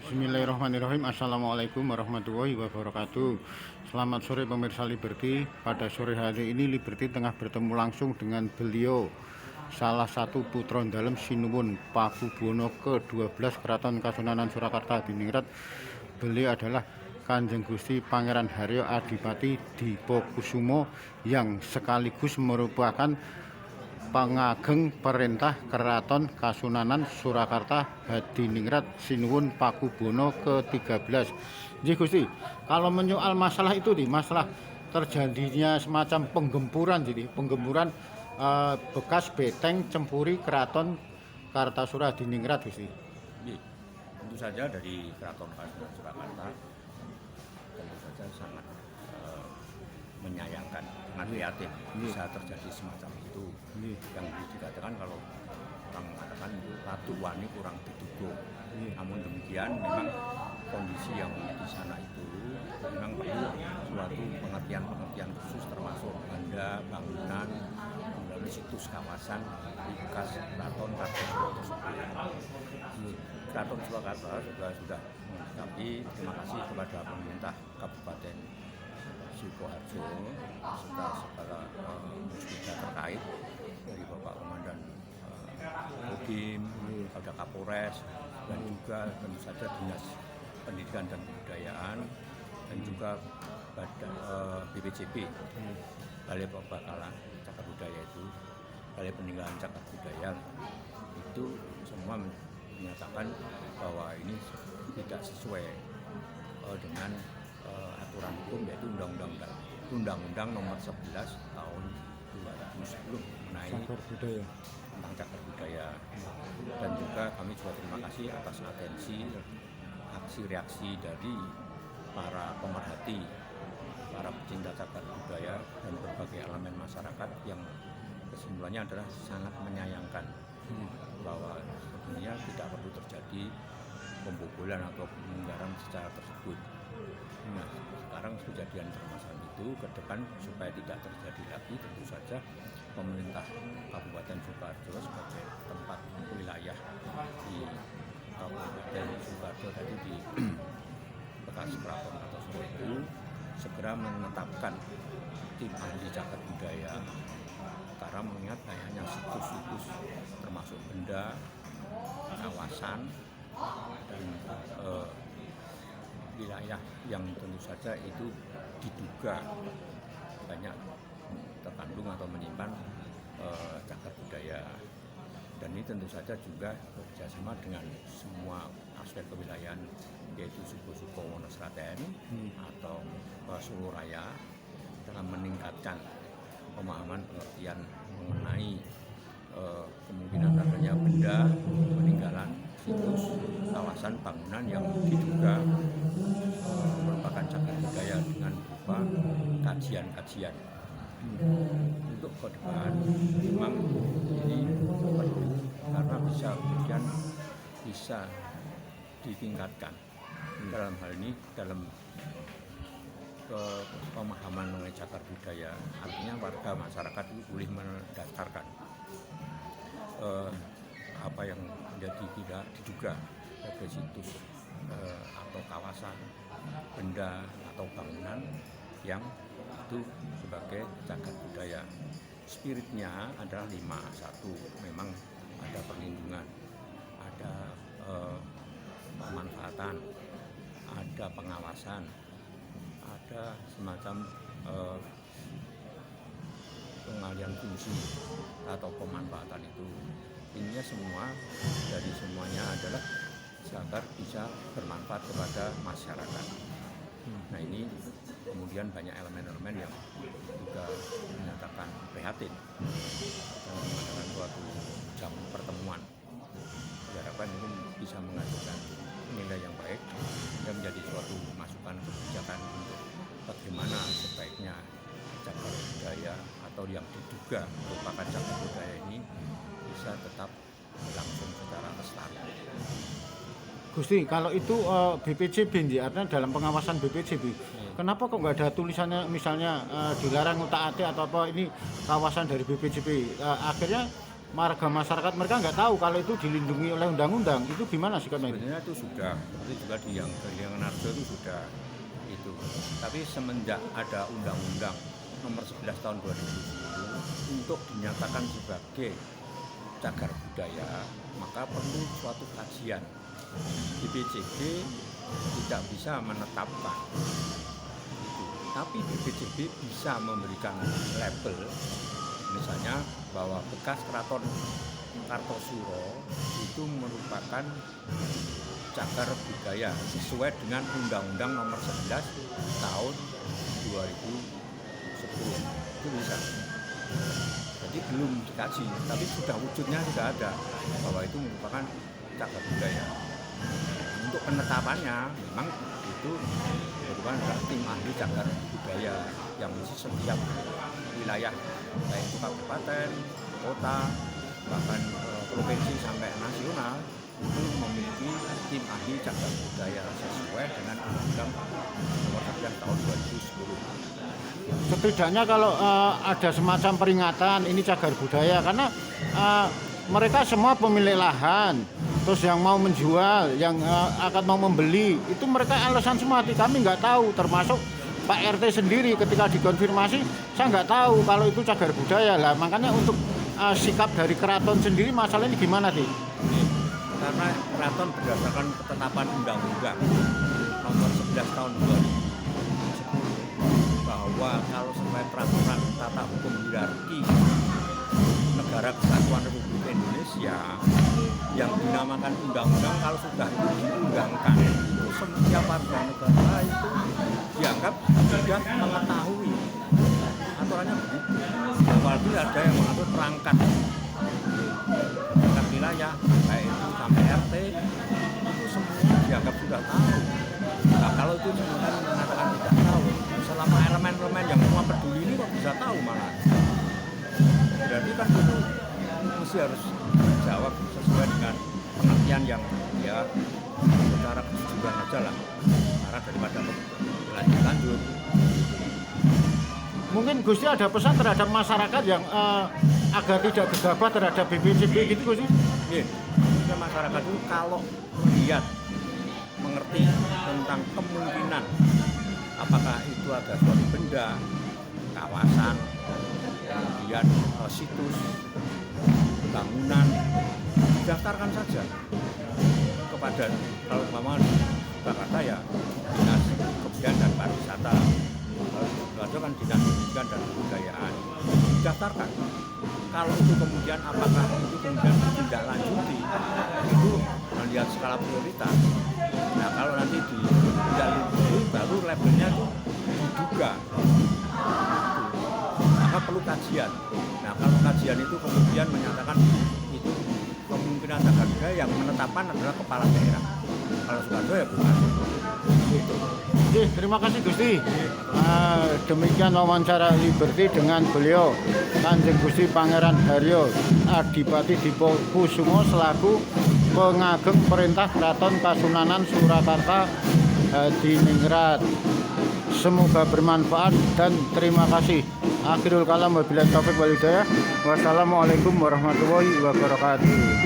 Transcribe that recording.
Bismillahirrahmanirrahim. Assalamualaikum warahmatullahi wabarakatuh. Selamat sore pemirsa Liberty. Pada sore hari ini Liberty tengah bertemu langsung dengan beliau, salah satu putra dalem Sinuwun Pakubuwono ke-12 Keraton Kasunanan Surakarta Diningrat. Beliau adalah Kanjeng Gusti Pangeran Haryo Adipati Dipokusumo yang sekaligus merupakan pangageng perintah Keraton Kasunanan Surakarta Hadiningrat Sinuwun Pakubuwono ke-13. Jadi Gusti, kalau menyoal masalah itu nih, masalah terjadinya semacam penggempuran, jadi penggempuran bekas beteng cempuri Keraton Kartasura Hadiningrat Gusti. Tentu saja dari Keraton Kasunanan Surakarta tentu saja sangat menyayangkan, sangat prihatin bisa terjadi semacam itu. Yang dikatakan kalau orang mengatakan itu ratu wani kurang diduga. Namun demikian memang kondisi yang di sana itu memang perlu suatu pengertian khusus, termasuk benda, bangunan, kemudian situs kawasan bekas Keraton Kartasura tersebut. Keraton Surakarta juga sudah mengucapkan terima kasih kepada pemerintah Kabupaten Sukoharjo serta segala musbida terkait dari Bapak Komandan Kodim, ada Kapolres, dan juga tentu saja Dinas Pendidikan dan Kebudayaan, dan juga BPJB, Balai Pembakalan Cagar Budaya itu, Balai Peninggalan Cagar Budaya itu semua menyatakan bahwa ini tidak sesuai dengan aturan hukum, yaitu Undang-Undang Nomor 11 Tahun 2010 mengenai tentang cagar budaya. Dan juga kami juga terima kasih atas atensi aksi reaksi dari para pemerhati, para pecinta cagar budaya dan berbagai elemen masyarakat yang kesimpulannya adalah sangat menyayangkan bahwa sebenarnya tidak perlu terjadi pembobolan atau pengingkaran secara tersebut. Nah, sekarang kejadian permasalahan itu ke depan supaya tidak terjadi lagi, tentu saja pemerintah Kabupaten Sukoharjo sebagai tempat wilayah di Kabupaten Sukoharjo tadi di bekas Keraton Kartasura itu segera menetapkan tim ahli cagar budaya, karena mengingat kayaknya situs-situs termasuk benda, kawasan, dan wilayah yang tentu saja itu diduga banyak terkandung atau menyimpan cagar budaya. Dan ini tentu saja juga bekerjasama dengan semua aspek kewilayahan, yaitu suku-suku Wonosraten atau Solo Raya, dalam meningkatkan pemahaman pengertian mengenai kemungkinan adanya benda, peninggalan, situs, kawasan, bangunan yang diduga merupakan cagar budaya dengan berupa kajian-kajian. Untuk ke depan memang ini perlu, karena kemudian bisa ditingkatkan dalam hal ini dalam pemahaman mengenai cagar budaya. Artinya warga masyarakat itu boleh mendaftarkan apa yang menjadi tidak diduga sebagai situs atau kawasan, benda atau bangunan yang itu sebagai cagar budaya. Spiritnya adalah 5. 1, memang ada perlindungan, ada pemanfaatan, ada pengawasan, ada semacam pengalian fungsi atau pemanfaatan itu. Intinya semua dari semuanya adalah agar bisa bermanfaat kepada masyarakat. Nah, ini kemudian banyak elemen-elemen yang juga menyatakan prihatin dan mengadakan suatu jam pertemuan. Diharapkan itu bisa menghasilkan nilai yang baik dan menjadi suatu masukan kebijakan untuk bagaimana sebaiknya cagar budaya atau yang diduga merupakan cagar budaya ini bisa tetap berlangsung secara lestari. Gusti, kalau itu BPJB, artinya dalam pengawasan BPJB, kenapa kok nggak ada tulisannya misalnya dilarang utak-atik atau apa, ini kawasan dari BPJB? Akhirnya warga masyarakat mereka nggak tahu kalau itu dilindungi oleh undang-undang. Itu gimana sikapnya itu? Sebenarnya itu sudah, itu juga di yang Narjo itu sudah itu. Tapi semenjak ada undang-undang nomor 11 tahun 2010 untuk dinyatakan sebagai cagar budaya, maka perlu suatu kajian. BPJB tidak bisa menetapkan itu, tapi BPJB bisa memberikan label, misalnya bahwa bekas keraton Kartosuro itu merupakan cagar budaya sesuai dengan Undang-Undang nomor 11 tahun 2010. Itu bisa. Jadi belum dikaji, tapi sudah wujudnya sudah ada bahwa itu merupakan cagar budaya. Untuk penetapannya memang itu merupakan tim ahli cagar budaya yang mesti setiap wilayah, baik itu kabupaten, kota, bahkan provinsi sampai nasional itu memiliki tim ahli cagar budaya sesuai dengan Undang-Undang nomor 11 tahun 2010. Setidaknya kalau ada semacam peringatan ini cagar budaya, karena mereka semua pemilik lahan, terus yang mau menjual, yang akan mau membeli, itu mereka alasan semua. Kami nggak tahu, termasuk Pak RT sendiri ketika dikonfirmasi, saya nggak tahu kalau itu cagar budaya lah. Makanya untuk sikap dari keraton sendiri masalah ini gimana sih? Karena keraton berdasarkan ketetapan Undang-Undang nomor 11 tahun 2010 bahwa kalau sesuai peraturan tata hukum hierarki Negara Kesatuan Republik Indonesia yang dinamakan undang-undang, kalau sudah itu diundangkan, itu setiap warga negara itu dianggap sudah mengetahui aturannya begitu. Apalagi ada yang mengatur perangkat wilayah, baik itu sampai RT, itu semua dianggap sudah tahu. Nah, kalau itu sebenarnya mengatakan tidak tahu, selama elemen-elemen yang semua peduli ini kok bisa tahu malah. Berarti kan itu mesti harus dijawab sesuai dengan pengertian yang ya secara kejujuran aja lah, karena daripada lanjut. Mungkin Gusti ada pesan terhadap masyarakat yang agar tidak gegabah terhadap BPJB gitu Gusti? Iya, masyarakat itu kalau melihat, mengerti tentang kemungkinan apakah itu ada suatu benda, kawasan, kemudian situs, bangunan, daftarkan saja kepada, kalau umpama di Jakarta ya Dinas Kebudayaan dan Pariwisata, kalau kan Dinas Pendidikan dan Kebudayaan, daftarkan. Kalau itu kemudian apakah itu kemudian ditindaklanjuti, itu melihat skala prioritas. Nah, kalau nanti ditindaklanjuti baru labelnya itu diduga, maka perlu kajian. Nah, kalau kajian itu kemudian menyatakan itu kemungkinan cagar budaya, yang menetapkan adalah kepala daerah. Kalau Soekarno ya bukan. Gitu. Oke, terima kasih Gusti. Demikian wawancara Liberty dengan beliau Kanjeng Gusti Pangeran Haryo Adipati Dipokusumo selaku pengageng perintah Keraton Kasunanan Surakarta Hadiningrat. Semoga bermanfaat dan terima kasih. Akhirul kalam wabillahi taufiq wal hidayah. Wassalamualaikum warahmatullahi wabarakatuh.